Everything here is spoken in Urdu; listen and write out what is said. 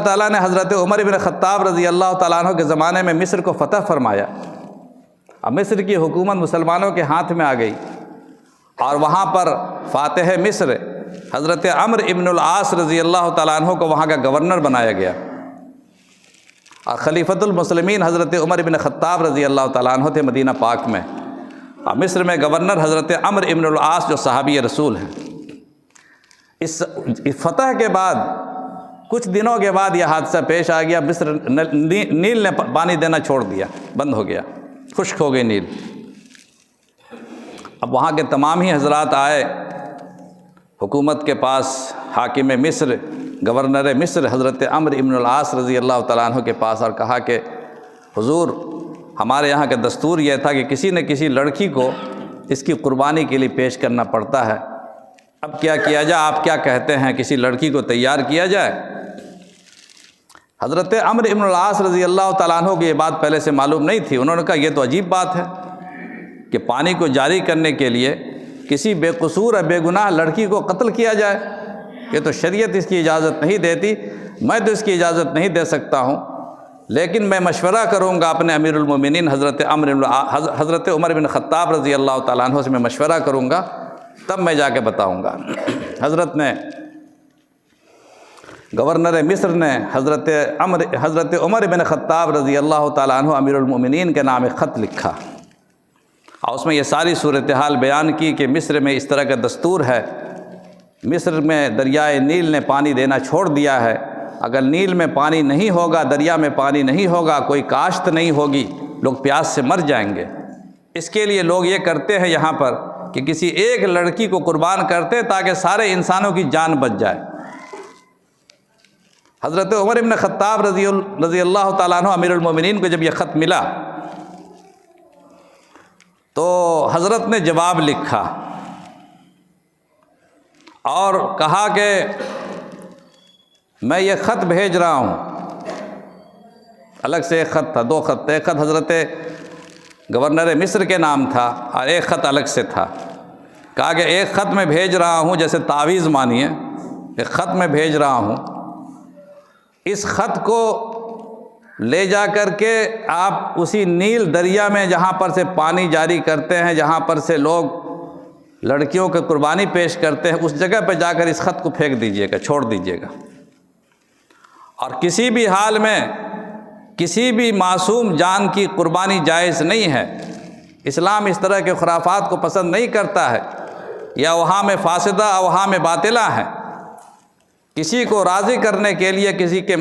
تعالیٰ نے حضرت عمر بن خطاب رضی اللہ تعالیٰ عنہ کے زمانے میں مصر کو فتح فرمایا۔ اب مصر کی حکومت مسلمانوں کے ہاتھ میں آ گئی، اور وہاں پر فاتح مصر حضرت عمرو ابن العاص رضی اللہ تعالیٰ عنہ کو وہاں کا گورنر بنایا گیا، اور خلیفۃ المسلمین حضرت عمر بن خطاب رضی اللہ تعالیٰ عنہ تھے مدینہ پاک میں، اور مصر میں گورنر حضرت عمرو ابن العاص جو صحابی رسول ہیں۔ اس فتح کے بعد کچھ دنوں کے بعد یہ حادثہ پیش آ گیا، مصر نیل نے پانی دینا چھوڑ دیا، بند ہو گیا، خشک ہو گئی نیل۔ اب وہاں کے تمام ہی حضرات آئے حکومت کے پاس، حاکم مصر گورنر مصر حضرت عمرو ابن العاص رضی اللہ تعالیٰ عنہ کے پاس، اور کہا کہ حضور ہمارے یہاں کا دستور یہ تھا کہ کسی نہ کسی لڑکی کو اس کی قربانی کے لیے پیش کرنا پڑتا ہے، اب کیا کیا جائے؟ آپ کیا کہتے ہیں، کسی لڑکی کو تیار کیا جائے؟ حضرت عمرو ابن العاص رضی اللہ تعالیٰ عنہ کو یہ بات پہلے سے معلوم نہیں تھی۔ انہوں نے کہا یہ تو عجیب بات ہے کہ پانی کو جاری کرنے کے لیے کسی بے قصور اور بے گناہ لڑکی کو قتل کیا جائے، یہ تو شریعت اس کی اجازت نہیں دیتی، میں تو اس کی اجازت نہیں دے سکتا ہوں، لیکن میں مشورہ کروں گا اپنے امیر المومنین حضرت عمر بن خطاب رضی اللہ تعالیٰ عنہ سے میں مشورہ کروں گا، تب میں جا کے بتاؤں گا۔ گورنر مصر نے حضرت عمر بن خطاب رضی اللہ تعالیٰ عنہ امیر المومنین کے نام ایک خط لکھا، اور اس میں یہ ساری صورتحال بیان کی کہ مصر میں اس طرح کا دستور ہے، مصر میں دریائے نیل نے پانی دینا چھوڑ دیا ہے، اگر نیل میں پانی نہیں ہوگا، دریا میں پانی نہیں ہوگا، کوئی کاشت نہیں ہوگی، لوگ پیاس سے مر جائیں گے۔ اس کے لیے لوگ یہ کرتے ہیں یہاں پر کہ کسی ایک لڑکی کو قربان کرتے تاکہ سارے انسانوں کی جان بچ جائے۔ حضرت عمر بن خطاب رضی اللہ تعالیٰ عنہ امیر المومنین کو جب یہ خط ملا تو حضرت نے جواب لکھا اور کہا کہ میں یہ خط بھیج رہا ہوں، الگ سے ایک خط تھا، دو خط، ایک خط حضرت گورنر مصر کے نام تھا اور ایک خط الگ سے تھا۔ کہا کہ ایک خط میں بھیج رہا ہوں، جیسے تعویذ مانیے، ایک خط میں بھیج رہا ہوں، اس خط کو لے جا کر کے آپ اسی نیل دریا میں جہاں پر سے پانی جاری کرتے ہیں، جہاں پر سے لوگ لڑکیوں کے قربانی پیش کرتے ہیں، اس جگہ پہ جا کر اس خط کو پھینک دیجئے گا، چھوڑ دیجئے گا، اور کسی بھی حال میں کسی بھی معصوم جان کی قربانی جائز نہیں ہے۔ اسلام اس طرح کے خرافات کو پسند نہیں کرتا ہے، یا اوہام فاسدہ اوہام باطلہ ہیں۔ کسی کو راضی کرنے کے لیے، کسی کے